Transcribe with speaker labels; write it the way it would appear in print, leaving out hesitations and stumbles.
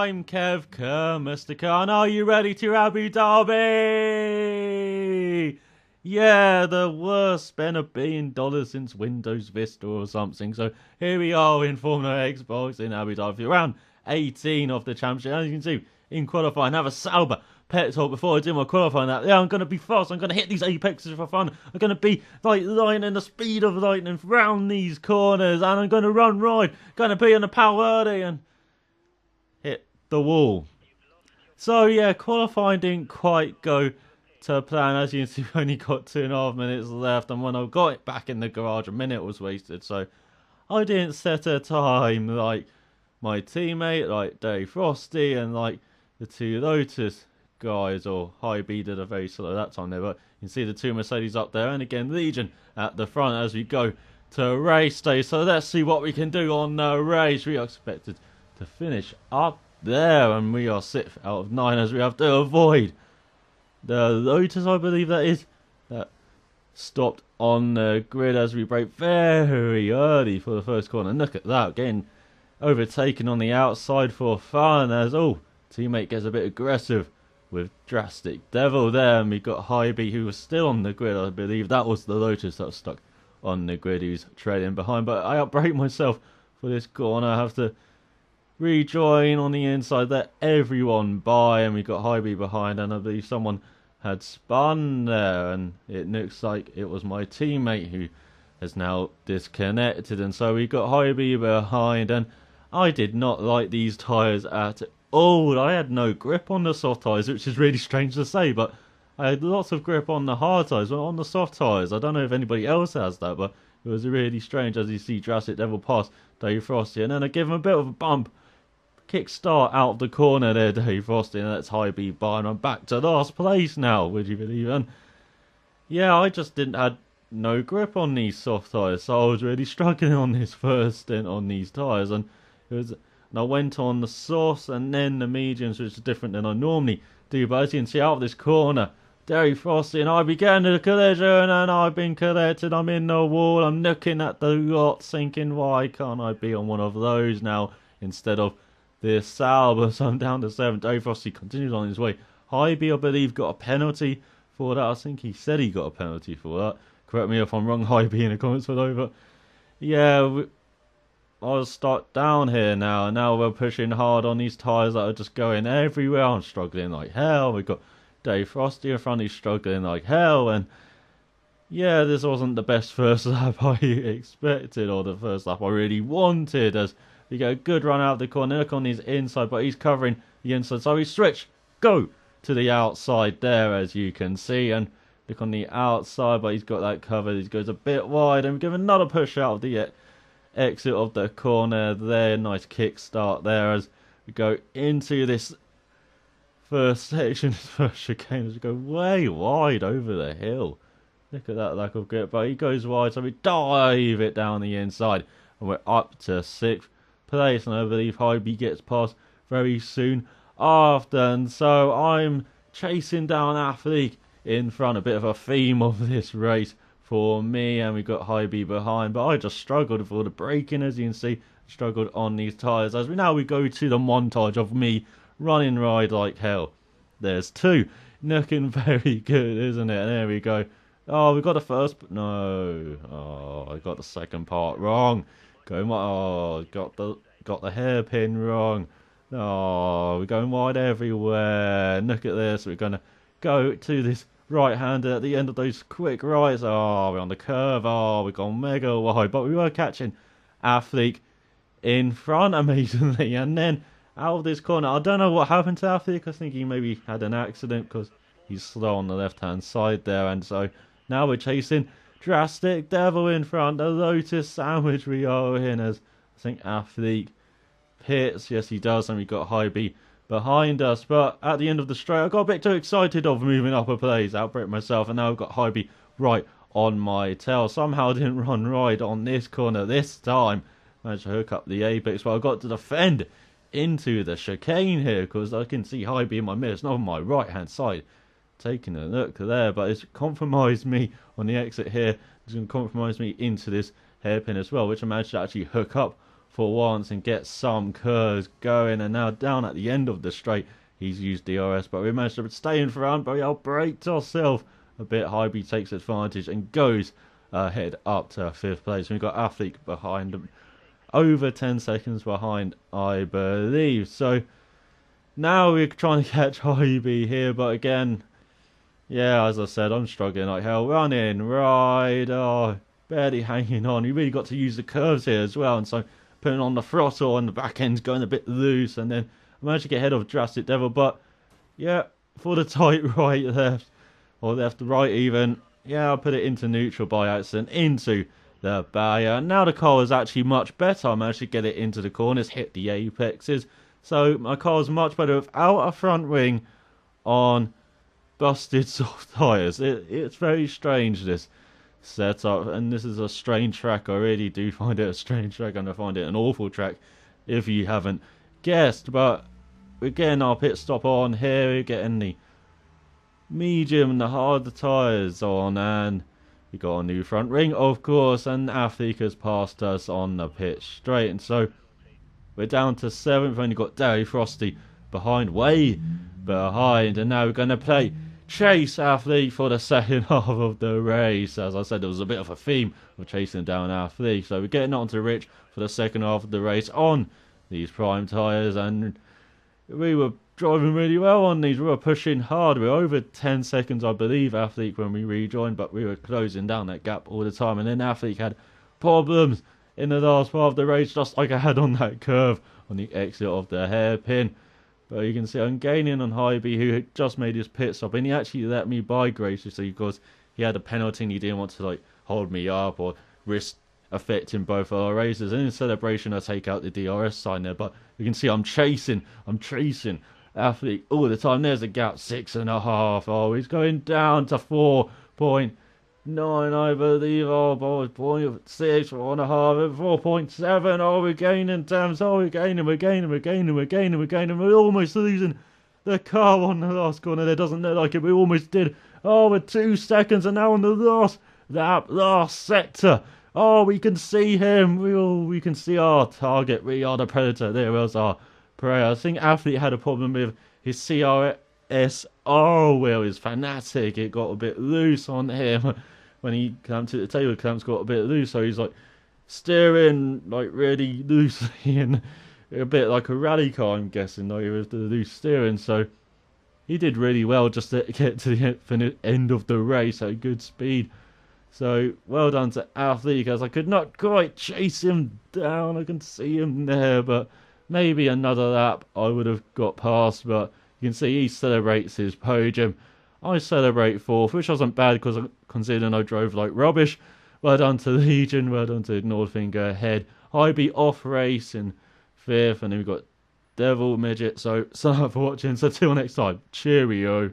Speaker 1: I'm Kev Mr. Khan. Are you ready to Abu Dhabi? Yeah, the worst spent $1 billion since Windows Vista or something. So here we are in Formula Xbox in Abu Dhabi, round 18 of the championship. As you can see, in qualifying, have a Sauber pet talk before I do my qualifying. Yeah, I'm going to be fast. I'm going to hit these apexes for fun. I'm going to be like lightning, the speed of lightning round these corners, and I'm going to run right. Going to be in the power early and hit the wall. So yeah, qualifying didn't quite go to plan. As you can see, we only got 2.5 minutes left, and when I got it back in the garage, a minute was wasted. So I didn't set a time like my teammate, like Dave Frosty, and like the two Lotus guys, or High B did a very slow that time there. But you can see the two Mercedes up there, and again Legion at the front as we go to race day. So let's see what we can do on the race. We are expected to finish up there, and we are 6th out of 9 as we have to avoid the Lotus, I believe that is, that stopped on the grid as we brake very early for the first corner. And look at that, getting overtaken on the outside for fun as teammate gets a bit aggressive with Drastic Devil there, and we've got Hybe who was still on the grid. I believe that was the Lotus that was stuck on the grid who's trailing behind, but I outbrake myself for this corner. I have to rejoin on the inside, let everyone by, and we got Hybe behind, and I believe someone had spun there, and it looks like it was my teammate who has now disconnected, and so we got Hybe behind. And I did not like these tyres at all. I had no grip on the soft tyres, which is really strange to say, but I had lots of grip on the hard tyres, but on the soft tyres, I don't know if anybody else has that, but it was really strange as you see Drastic Devil pass Dave Frosty, and then I give him a bit of a bump. Kickstart out of the corner there, Dave Frosty, and that's High B by, and I'm back to last place now, would you believe? And yeah, I just didn't have no grip on these soft tyres, so I was really struggling on this first stint on these tyres, and I went on the softs and then the mediums, which is different than I normally do. But as you can see out of this corner, Dave Frosty and I began the collision, and I've been collected. I'm in the wall. I'm looking at the lot, thinking, why can't I be on one of those now instead of this Sauber? So I'm down to 7th. Dave Frosty continues on his way. Hybe, I believe, got a penalty for that. I think he said he got a penalty for that. Correct me if I'm wrong, Hybe, in the comments below. But yeah, I'll start down here now, and now we're pushing hard on these tyres that are just going everywhere. I'm struggling like hell. We've got Dave Frosty in front, he's struggling like hell, and yeah, this wasn't the best first lap I expected, or the first lap I really wanted, as we get a good run out of the corner. Look on his inside, but he's covering the inside, so we switch, go to the outside there, as you can see, and look on the outside, but he's got that covered. He goes a bit wide, and we give another push out of the exit of the corner there. Nice kickstart there as we go into this first section, first chicane, as we go way wide over the hill. Look at that lack of grip, but he goes wide, so we dive it down the inside, and we're up to 6th place, and I believe Hybe gets past very soon after, and so I'm chasing down Athlete in front. A bit of a theme of this race for me, and we've got Hybe behind, but I just struggled with all the braking, as you can see, struggled on these tyres. As we go to the montage of me running ride like hell. There's 2, looking very good, isn't it? And there we go. Oh, we got the first, but no. Oh, I got the second part wrong. Got the hairpin wrong. Oh, we're going wide everywhere. Look at this. We're gonna go to this right-hander at the end of those quick rights. Oh, we're on the curve. Oh, we've gone mega wide, but we were catching Athlete in front amazingly, and then out of this corner, I don't know what happened to Athlete. I think he maybe had an accident because he's slow on the left-hand side there, and so now we're chasing Drastic Devil in front. The Lotus sandwich we are in, as I think Athlete pits. Yes, he does, and we got Hybe behind us, but at the end of the straight I got a bit too excited of moving up a place, outbreak myself, and now I've got Hybe right on my tail. Somehow I didn't run right on this corner this time, managed to hook up the apex, but I got to defend into the chicane here because I can see Hybe in my mirror. It's not on my right hand side. Taking a look there, but it's compromised me on the exit here. It's going to compromise me into this hairpin as well, which I managed to actually hook up for once and get some curves going. And now down at the end of the straight, he's used DRS, but we managed to stay in front, but we outbraked ourselves a bit. Hybe takes advantage and goes ahead up to 5th place. We've got Athlete behind him, over 10 seconds behind, I believe. So now we're trying to catch Hybe here, but again, yeah, as I said, I'm struggling like hell. Running right, barely hanging on. You really got to use the curves here as well, and so putting on the throttle and the back end's going a bit loose, and then I managed to get ahead of Drastic Devil, but yeah, for the tight right left, or left right even, yeah, I'll put it into neutral by accident, into the barrier. Now the car is actually much better. I managed to get it into the corners, hit the apexes, so my car is much better without a front wing on busted soft tyres. It's very strange, this setup, and this is a strange track. I really do find it a strange track, and I find it an awful track if you haven't guessed. But we're getting our pit stop on here, we're getting the medium and the harder tyres on, and we got a new front ring, of course, and Athlete has passed us on the pit straight, and so we're down to 7th. We've only got Derry Frosty behind, way behind, and now we're going to play chase Athlete for the second half of the race. As I said, there was a bit of a theme of chasing down Athlete, so we're getting on to Rich for the second half of the race on these prime tyres, and we were driving really well on these. We were pushing hard. We were over 10 seconds, I believe, Athlete, when we rejoined, but we were closing down that gap all the time, and then Athlete had problems in the last part of the race, just like I had on that curve on the exit of the hairpin. But you can see I'm gaining on Hybe, who had just made his pit stop, and he actually let me by graciously because he had a penalty and he didn't want to like hold me up or risk affecting both our races. And in celebration, I take out the DRS sign there, but you can see I'm chasing Athlete all the time. There's a gap, 6.5. Oh, he's going down to 4.9, I believe. Oh, boy, 0.6, 4.5, 4.7. Oh, we're gaining, Thames. Oh, we're gaining. We're almost losing the car on the last corner. There doesn't look like it. We almost did. Oh, we're 2 seconds, and now on the last sector. Oh, we can see him. We can see our target. We are the predator. There was our prey. I think Athlete had a problem with his CRSR wheel. His Fanatic. It got a bit loose on him when he came to the table. Clamps got a bit loose, so he's like steering like really loosely and a bit like a rally car, I'm guessing, like with the loose steering. So he did really well just to get to the end of the race at good speed. So well done to Athlete, because I could not quite chase him down. I can see him there, but maybe another lap I would have got past. But you can see he celebrates his podium. I celebrate 4th, which wasn't bad because considering I drove like rubbish. Well done to Legion, well done to Nordfinger ahead. Hybe off race in 5th, and then we've got Devil Midget. So, for watching. So till next time, cheerio.